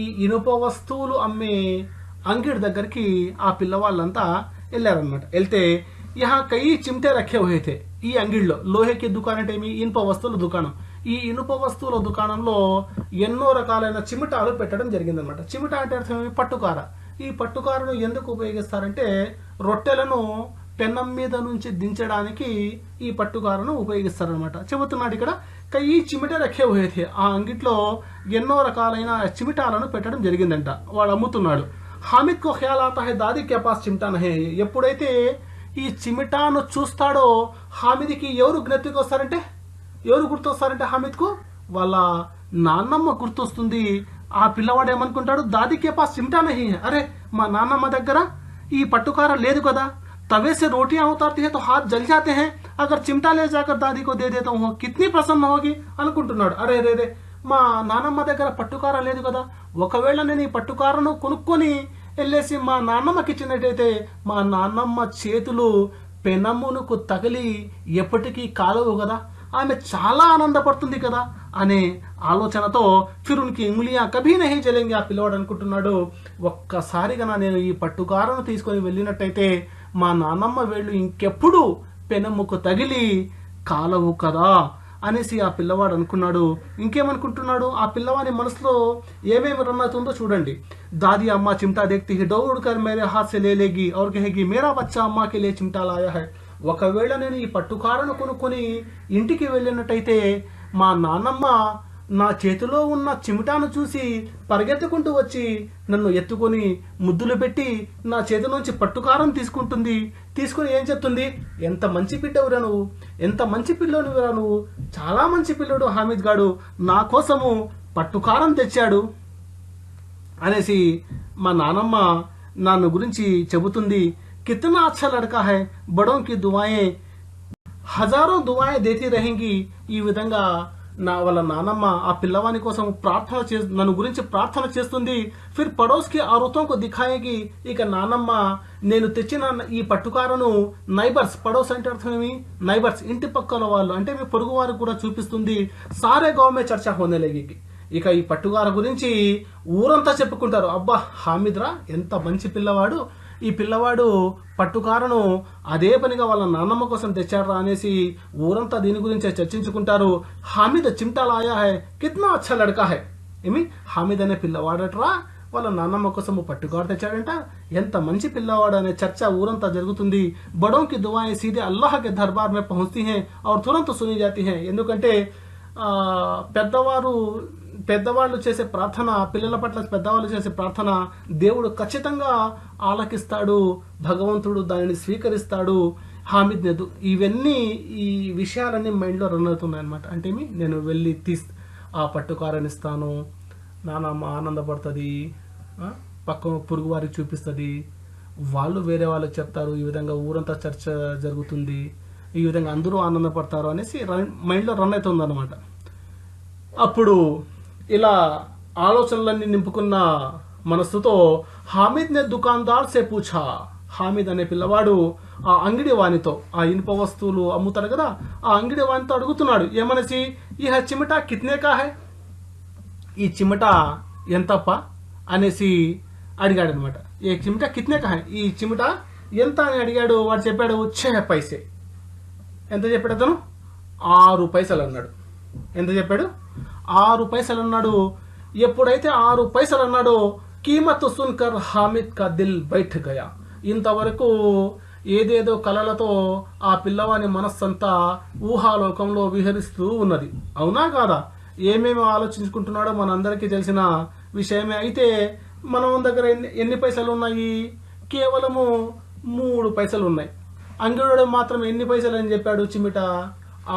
ఈ ఇనుప వస్తువులు అమ్మే అంగడి దగ్గరికి ఆ పిల్లవాళ్ళంతా వెళ్ళారనమాట. వెళ్తే యహా కई చిమ్టే రఖే హుయే थे. ఈ అంగిడిలో లోహేకి దుకాణం అంటే మీ ఇనుప వస్తువుల దుకాణం. ఈ ఇనుప వస్తువుల దుకాణంలో ఎన్నో రకాలైన చిమిటాలు పెట్టడం జరిగిందనమాట. చిమిటా అంటే అర్థం పట్టుకార. ఈ పట్టుకారను ఎందుకు ఉపయోగిస్తారంటే రొట్టెలను పెన్నం మీద నుంచి దించడానికి ఈ పట్టుకారను ఉపయోగిస్తారనమాట. చెబుతున్నాడు ఇక్కడ కई చిమిటే రఖే హుయే थे. ఆ అంగిట్లో ఎన్నో రకాలైన చిమిటాలను పెట్టడం జరిగిందంట. వాడు అమ్ముతున్నాడు. హామిద్ కో ఖయాల్ ఆతా హై దాదీ కే పాస్ చిమిటా నహీ. ఎప్పుడైతే ఈ చిమిటాను చూస్తాడో హామిద్కి ఎవరు జ్ఞప్తికి వస్తారంటే, ఎవరు గుర్తొస్తారంటే హామిద్కు వాళ్ళ నాన్నమ్మ గుర్తొస్తుంది. ఆ పిల్లవాడు ఏమనుకుంటాడు, దాదీకే పాస్ చిమిటా నహీ హై. అరే మా నాన్నమ్మ దగ్గర ఈ పట్టుకార లేదు కదా, तवे से रोटियां उतारती है तो हाथ जल जाते हैं, अगर चिमटा ले जाकर दादी को दे देता हूँ कितनी प्रसन्न होगी అనుకుంటున్నాడు. అరే రే రే మా నాన్నమ్మ దగ్గర పట్టుకార లేదు కదా, ఒకవేళ నేను ఈ పట్టుకారను కొనుక్కొని వెళ్ళేసి మా నాన్నమ్మకి ఇచ్చినట్టయితే మా నాన్నమ్మ చేతులు పెనమునకు తగిలి ఎప్పటికీ కాలవు కదా, ఆమె చాలా ఆనందపడుతుంది కదా అనే ఆలోచనతో ఫిర్ ఉన్కి ఇంగ్లియా కభీ నహీ జలేంగి. ఆ పిల్లవాడు అనుకుంటున్నాడు, ఒక్కసారిగా నేను ఈ పట్టుకారను తీసుకొని వెళ్ళినట్టయితే మా నాన్నమ్మ వేళ్ళు ఇంకెప్పుడు పెనముకు తగిలి కాలవు కదా అనేసి ఆ పిల్లవాడు అనుకున్నాడు. ఇంకేమనుకుంటున్నాడు, ఆ పిల్లవాడి మనసులో ఏమేమి రన్ అవుతుందో చూడండి. दादी अम्मा चिमटा देखती है दौड़ कर मेरे हाथ से ले लेगी और कहेगी मेरा बच्चा अम्मा के लिए चिमटा लाया है. ఒకవేళ నేను ఈ పట్టుకారను కొనుక్కొని ఇంటికి వెళ్ళినట్టయితే మా నాన్నమ్మ నా చేతిలో ఉన్న చిమిటాను చూసి పరిగెత్తుకుంటూ వచ్చి నన్ను ఎత్తుకొని ముద్దులు పెట్టి నా చేతిలోంచి పట్టుకారం తీసుకుంటుంది. తీసుకుని ఏం చెప్తుంది, ఎంత మంచి పిల్లవురా నువ్వు, ఎంత మంచి పిల్లవురా నువ్వు, చాలా మంచి పిల్లడు హామిద్ గాడు, నా కోసము పట్టుకారం తెచ్చాడు అనేసి మా నానమ్మ నన్ను గురించి చెబుతుంది. कितना अच्छा लड़का है, बड़ों की दुआएं हजारों दुआएं देती रहेंगी. ఈ విధంగా నా వాళ్ళ నానమ్మ ఆ పిల్లవాని కోసం నన్ను గురించి ప్రార్థన చేస్తుంది. ఫిర్ పడోస్ కి ఔరతోं को दिखाएगी. ఇక నానమ్మ నేను తెచ్చిన ఈ పట్టుకారను నైబర్స్, పడోస్ అంటే అర్థమేమి, నైబర్స్ ఇంటి పక్కల వాళ్ళు అంటే మీ పొరుగు వారికి కూడా చూపిస్తుంది. సారే గావ్ మే చర్చా హోనే లగేగి. ఇక ఈ పట్టుకార గురించి ఊరంతా చెప్పుకుంటారు, అబ్బా హామిద్ రా ఎంత మంచి పిల్లవాడు, ఈ పిల్లవాడు పట్టుకారను అదే పనిగా వాళ్ళ నాన్నమ్మ కోసం తెచ్చారా అనేసి ఊరంతా దీని గురించి చర్చించుకుంటారు. హామిద్ చిమ్టా లాయా హై, కిత్నా అచ్చా లడ్కా హై. ఏమి హామిద్ అనే పిల్లవాడట్రా వాళ్ళ నాన్నమ్మ కోసం పట్టుకార తెచ్చాడంట, ఎంత మంచి పిల్లవాడు అనే చర్చ ఊరంతా జరుగుతుంది. బడోं की दुआएं सीधे अल्लाह के दरबार में पहुंचती हैं और तुरंत सुनी जाती हैं. ఎందుకంటే పెద్దవాళ్ళు చేసే ప్రార్థన, పిల్లల పట్ల పెద్దవాళ్ళు చేసే ప్రార్థన దేవుడు ఖచ్చితంగా ఆలకిస్తాడు, భగవంతుడు దానిని స్వీకరిస్తాడు. హామిద్ నెదు ఇవన్నీ ఈ విషయాలన్నీ మైండ్లో రన్ అవుతున్నాయి అనమాట. అంటే నేను వెళ్ళి ఆ పట్టుకారనిస్తాను, నానమ్మ ఆనందపడుతుంది, పక్క పొరుగు వారికి చూపిస్తుంది, వాళ్ళు వేరే వాళ్ళకి చెప్తారు, ఈ విధంగా ఊరంతా చర్చ జరుగుతుంది, ఈ విధంగా అందరూ ఆనందపడతారు అనేసి మైండ్లో రన్ అవుతుంది అనమాట. అప్పుడు ఇలా ఆలోచనలన్నీ నింపుకున్న మనస్సుతో హామిద్ నే దుకాన్దార్ సే పూఛా. హామిద్ అనే పిల్లవాడు ఆ అంగడి వానితో, ఆ ఇనుప వస్తువులు అమ్ముతాడు కదా, ఆ అంగడి వానితో అడుగుతున్నాడు ఏమనేసి, ఈ చిమటా కిత్నే కా హై, ఈ చిమటా ఎంతప్ప అనేసి అడిగాడు అనమాట. ఈ చిమటా కిత్నే కా హై, ఈ చిమటా ఎంత అని అడిగాడు. వాడు చెప్పాడు 6 పైసే. ఎంత చెప్పాడు అతను, 6 పైసలు అన్నాడు. ఎంత చెప్పాడు, 6 పైసలు అన్నాడు. ఎప్పుడైతే 6 పైసలు అన్నాడో కీమత్ సున్కర్ హామిద్ కా దిల్ బైఠ్ గయా. ఇంతవరకు ఏదేదో కలలతో ఆ పిల్లవాని మనస్సంతా ఊహాలోకంలో విహరిస్తూ ఉన్నది. అవునా కాదా? ఏమేమి ఆలోచించుకుంటున్నాడో మనందరికీ తెలిసిన విషయమే. అయితే మనం దగ్గర ఎన్ని పైసలు ఉన్నాయి? కేవలము 3 పైసలు ఉన్నాయి. అంగడివాడు మాత్రం ఎన్ని పైసలు అని చెప్పాడు? చిమిట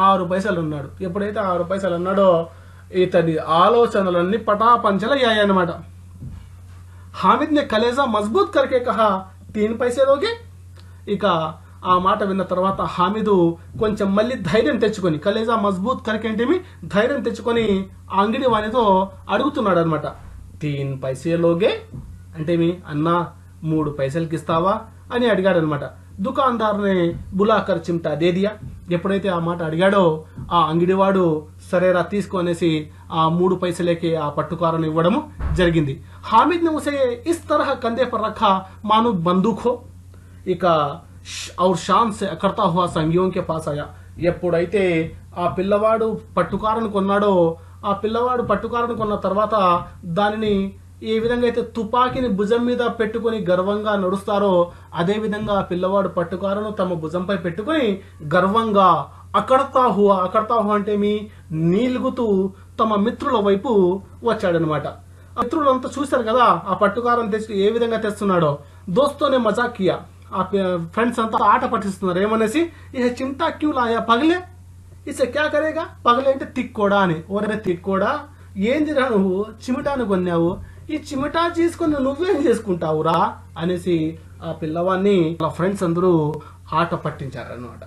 6 పైసలు ఉన్నాడు. ఎప్పుడైతే 6 పైసలు అన్నాడో ఇతని ఆలోచనలన్నీ పటాపంచలయ్యాయి అన్నమాట. हामिद ने कलेजा मजबूत करके कहा 3 पैसे दोगे. ఇక ఆ మాట విన్న తర్వాత హామిదు కొంచెం మళ్ళీ ధైర్యం తెచ్చుకొని, కలేజా మజ్బూత్ కరికేంటేమి ధైర్యం తెచ్చుకొని ఆ అంగడి వానితో అడుగుతున్నాడు అనమాట. 3 पैसे లోగే అంటేమి, అన్నా 3 పైసలకి ఇస్తావా అని అడిగాడు అనమాట. దుకాందార్నే బులాకర్ చిమ్టా దే దియా. ఎప్పుడైతే ఆ మాట అడిగాడో ఆ అంగడివాడు సరేరా తీసుకో అనేసి ఆ 3 పైసలకి ఆ పట్టుకారను ఇవ్వడము జరిగింది. हामिद ने उसे इस तरह कंधे पर रखा मानो बंदूक हो. ఇక और शान से अकड़ता हुआ संगियों के पास आया. ఎప్పుడైతే ఆ పిల్లవాడు పట్టుకారను కొన్నాడో, ఆ పిల్లవాడు పట్టుకారను కొన్న తర్వాత దానిని ఏ విధంగా అయితే తుపాకీని భుజం మీద పెట్టుకుని గర్వంగా నడుస్తారో అదే విధంగా ఆ పిల్లవాడు పట్టుకారను తమ భుజంపై పెట్టుకుని గర్వంగా అకడతా హువా అంటే మీ నీలుగుతూ తమ మిత్రుల వైపు వచ్చాడనమాట. మిత్రులంతా చూశారు కదా ఆ పట్టుకారం తెచ్చి ఏ విధంగా తెస్తున్నాడో. దోస్తోనే మజాక్ కియా. ఆ ఫ్రెండ్స్ అంతా ఆట పట్టిస్తున్నారు. ఏమనేసి, ఇహ చిమ్టా క్యూ లాయా పగలే, ఇసే క్యా కరేగా. పగలే అంటే తిక్కోడా అని. ఓరే తిక్కోడా, ఏందిరా నువ్వు చిమిటాను కొన్నావు, ఈ చిమిటా తీసుకుని నువ్వేం చేసుకుంటావురా అనేసి ఆ పిల్లవాడిని ఫ్రెండ్స్ అందరూ ఆట పట్టించారన్నమాట.